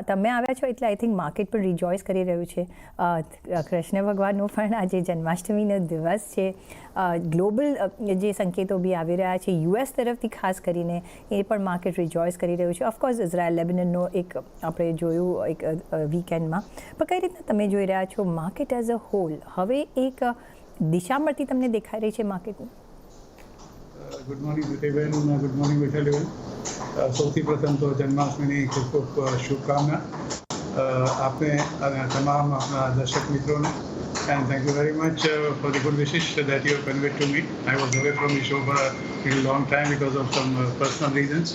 તમે આવ્યા છો એટલે આઈ થિંક માર્કેટ પણ રિજોઇસ કરી રહ્યું છે. કૃષ્ણ ભગવાનનો પણ આજે જન્માષ્ટમીનો દિવસ છે. ગ્લોબલ જે સંકેતો બી આવી રહ્યા છે યુએસ તરફથી ખાસ કરીને એ પણ માર્કેટ રિજોઇસ કરી રહ્યું છે. ઓફકોર્સ ઇઝરાયલ લેબનનનો એક આપણે જોયું એક વીકેન્ડમાં, પણ કઈ રીતના તમે જોઈ રહ્યા છો માર્કેટ એઝ અ હોલ? હવે એક દિશા મળતી તમને દેખાઈ રહી છે માર્કેટની? ગુડ મોર્નિંગ વિટેબેન, ગુડ મોર્નિંગ વિઠાલીબેન. સૌથી પ્રથમ તો જન્માષ્ટમીની ખૂબ ખૂબ શુભકામના આપને અને તમામ આપણા દર્શક મિત્રોને. And thank you very much for the good wishes that you have conveyed to me. I was away from the show for a little long time because of some personal reasons.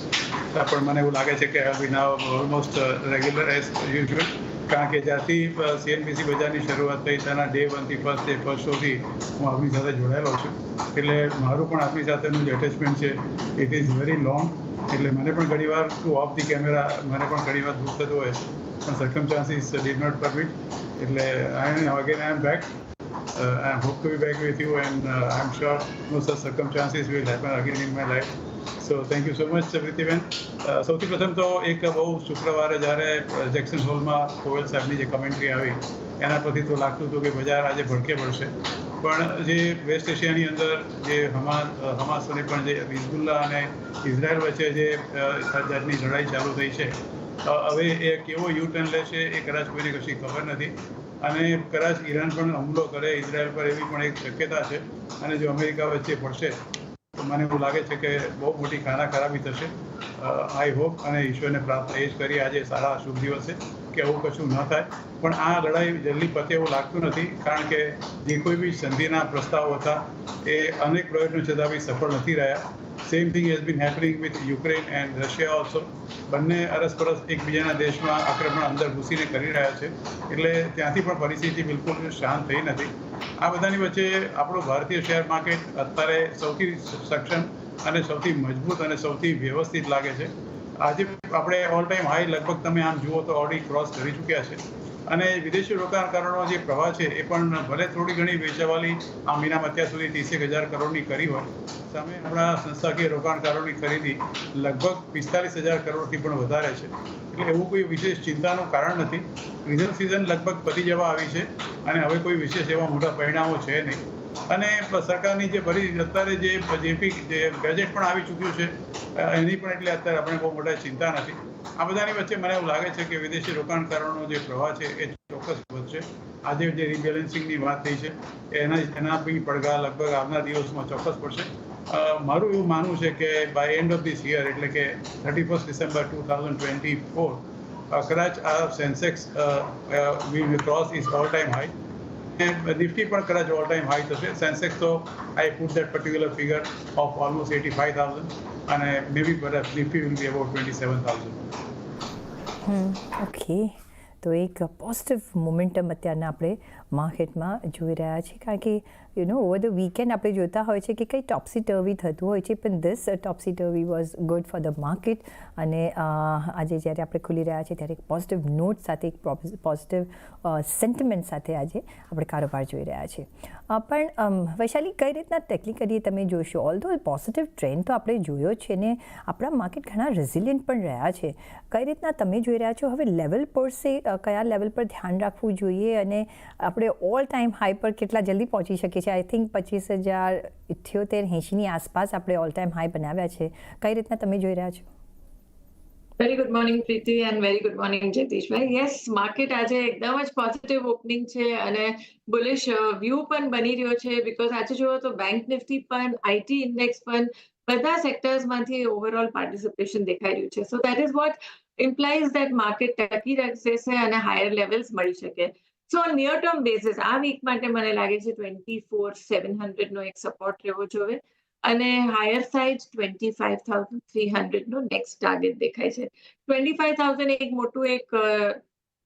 પણ મને એવું લાગે છે કે I will be now almost regular as usual. કારણ કે જ્યારથી CNBC બજારની શરૂઆત થઈ તેના ડે 1થી ફર્સ્ટ શોથી હું આપની સાથે જોડાયેલો છું. એટલે મારું પણ આપની સાથેનું જે એટેચમેન્ટ છે ઇટ ઇઝ વેરી લોંગ. એટલે મને પણ ઘણીવાર ટુ ઓફ ધી કેમેરા મને પણ ઘણીવાર દુઃખ થતું હોય છે, પણ સર્કમસ્ટાન્સીસ ડીડ નોટ પરમિટ. એટલે again I am back. I hope to be back with you and I'm sure no such circumstances will happen again in my life. So thank you so much Pritiben. સૌથી પ્રથમ તો એક બહુ શુક્રવારે જ્યારે Jackson હોલમાં કોવેલ સાહેબની જે કમેન્ટ્રી આવી એના પરથી તો લાગતું હતું કે બજાર આજે ભડકે પડશે. પણ જે વેસ્ટ એશિયાની અંદર જે હમાસ અને પણ જે હિઝબુલ્લા અને ઇઝરાયલ વચ્ચે જે જાતની લડાઈ ચાલુ થઈ છે, હવે એ કેવો યુટર્ન લેશે એ કદાચ કોઈને કશી ખબર નથી. અને કદાચ ઈરાન પણ હુમલો કરે ઇઝરાયલ પર એવી પણ એક શક્યતા છે. અને જો અમેરિકા વચ્ચે પડશે તો મને એવું લાગે છે કે બહુ મોટી ખાના ખરાબી થશે. આઈ હોપ અને ઈશ્વરને પ્રાર્થના એ જ કરી આજે સારા શુભ દિવસે કે આવું કશું ન થાય. પણ આ લડાઈ જલ્દી પતે એવું લાગતું નથી, કારણ કે જે કોઈ બી સંધિના પ્રસ્તાવો હતા એ અનેક પ્રયત્નો છતાં બી સફળ નથી રહ્યા. Same thing has been happening with Ukraine and Russia also. બંને અરસપરસ એકબીજાના દેશમાં આક્રમણ અંદર ઘૂસીને કરી રહ્યા છે. એટલે ત્યાંથી પણ પરિસ્થિતિ બિલકુલ શાંત થઈ નથી. આ બધાની વચ્ચે આપણું ભારતીય શેર માર્કેટ અત્યારે સૌથી સક્ષમ અને સૌથી મજબૂત અને સૌથી વ્યવસ્થિત લાગે છે. આજે આપણે ઓલ ટાઈમ હાઈ લગભગ તમે આમ જુઓ તો ઓલરેડી ક્રોસ કરી ચૂક્યા છે. અને વિદેશી રોકાણકારોનો જે પ્રવાહ છે એ પણ ભલે થોડી ઘણી વેચાવાલી આ મહિનામાં અત્યાર સુધી 30,000 કરોડની કરી હોય, સામે આપણા સંસ્થાકીય રોકાણકારોની ખરીદી લગભગ 45,000 કરોડથી પણ વધારે છે. એટલે એવું કોઈ વિશેષ ચિંતાનું કારણ નથી. રિઝર્વ સિઝન લગભગ પતી જવા આવી છે અને હવે કોઈ વિશેષ એવા મોટા પરિણામો છે નહીં. અને સરકારની જે ફરી અત્યારે જે બજેટ પણ આવી ચૂક્યું છે એની પણ એટલે અત્યારે આપણે બહુ મોટા ચિંતા નથી. આ બધાની વચ્ચે મને એવું લાગે છે કે વિદેશી રોકાણકારોનો જે પ્રવાહ છે એ ચોક્કસ વધશે. આજે જે રિબેલેન્સિંગની વાત થઈ છે એના બી પડઘા લગભગ આવનાર દિવસમાં ચોક્કસ પડશે. મારું એવું માનવું છે કે by end of this year એટલે કે 31 ડિસેમ્બર 2024 કદાચ આ Sensex we cross is all time high. Nifty પણ કદાચ ઓલ ટાઈમ હાઈ થશે. સેન્સેક્સ તો I put that particular figure of almost 85,000 અને may be perhaps Nifty will be about 27,000. Okay, તો એક પોઝિટિવ મોમેન્ટમ અત્યારના આપણે માર્કેટમાં જોઈ રહ્યા છીએ, કારણ કે ઓવર ધ વીકેન્ડ આપણે જોતા હોય છે કે કંઈ ટોપ્સી ટર્વી થતું હોય છે, પણ this topsy turvy was good for the market. અને આજે જ્યારે આપણે ખુલી રહ્યા છીએ ત્યારે એક પોઝિટિવ નોટ સાથે, એક પોઝિટિવ સેન્ટિમેન્ટ સાથે આજે આપણે કારોબાર જોઈ રહ્યા છીએ. પણ વૈશાલી, કઈ રીતના ટેકનિકલી તમે જોશો? ઓલ્ધો પોઝિટિવ ટ્રેન્ડ તો આપણે જોયો છે ને આપણા માર્કેટ ઘણા રેઝિલિયન્ટ પણ રહ્યા છે. કઈ રીતના તમે જોઈ રહ્યા છો? હવે લેવલ પર સે કયા લેવલ પર ધ્યાન રાખવું જોઈએ અને આપણે ઓલ ટાઈમ હાઈ પર કેટલા જલ્દી પહોંચી શકીએ છીએ? આઈ થિંક 25,078-80ની આસપાસ આપણે ઓલ ટાઈમ હાઈ બનાવ્યા છે. કઈ રીતના તમે જોઈ રહ્યા છો? Very good morning Preeti and very good morning જતીશભાઈ. યસ, માર્કેટ આજે એકદમ જ પોઝિટિવ ઓપનિંગ છે અને બુલિશ વ્યૂ પણ બની રહ્યો છે. બીકોઝ આજે જુઓ તો બેંક નિફ્ટી પણ, આઈટી ઇન્ડેક્સ પણ, બધા સેક્ટર્સમાંથી ઓવરઓલ પાર્ટિસિપેશન દેખાઈ રહ્યું છે. So that is what implies that market ટકી રહેશે અને હાયર લેવલ્સ મળી શકે. સો નિયર ટર્મ બેસિસ આ વીક માટે મને લાગે છે 24,700નો એક સપોર્ટ રહેવો જોઈએ અને હાયર સાઇડ 25,300નો નેક્સ્ટ ટાર્ગેટ દેખાય છે. 25,000 એક મોટું એક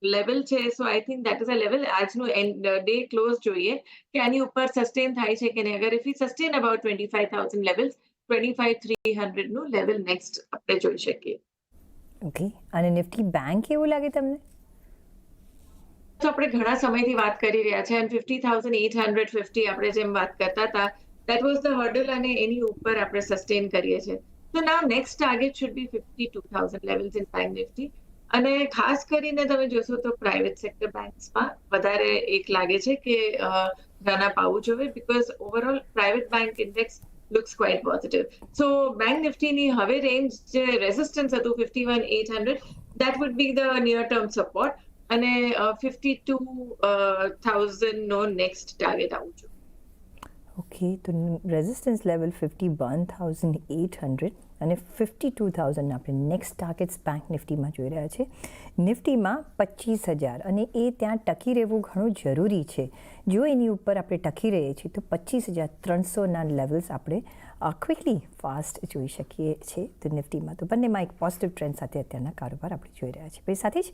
લેવલ છે. So I think that is a level. આજનું ડે ક્લોઝ જોઈએ કે આની ઉપર સસ્ટેન થાય છે કે નહીં. અગર if we sustain about 25,000 levels, 25,300નું લેવલ નેક્સ્ટ આપણે જોઈ શકીએ. ઓકે, અને નિફ્ટી બેંક એવું લાગે તમને? તો આપણે ઘણા સમયથી વાત કરી રહ્યા છે અને 50,850 આપણે જેમ વાત કરતા હતા that was the hurdle અને એની ઉપર આપણે સસ્ટેન કરીએ છીએ. So now next target should be 52,000 levels in Bank Nifty અને ખાસ કરીને તમે જોશો તો પ્રાઇવેટ સેક્ટર બેંક્સમાં વધારે એક લાગે છે કે રન અપ આવવું જોઈએ because overall private bank index looks quite positive. So bank nifty ની હવે રેન્જ જે રેઝિસ્ટન્સ હતું 51,800 that would be the near term support અને 52,000 નો નેક્સ્ટ ટાર્ગેટ આવવું જોઈએ. ઓકે, તો રેઝિસ્ટન્સ લેવલ 51,800 અને 52,000 આપણે નેક્સ્ટ ટાર્ગેટ્સ બેંક નિફ્ટીમાં જોઈ રહ્યા છે. નિફ્ટીમાં 25,000 અને એ ત્યાં ટકી રહેવું ઘણું જરૂરી છે. જો એની ઉપર આપણે ટકી રહીએ છીએ તો 25,300ના લેવલ્સ આપણે ક્વિકલી ફાસ્ટ જોઈ શકીએ છીએ તો નિફ્ટીમાં. તો બંનેમાં એક પોઝિટિવ ટ્રેન્ડ સાથે અત્યારના કારોબાર આપણે જોઈ રહ્યા છીએ. સાથે જ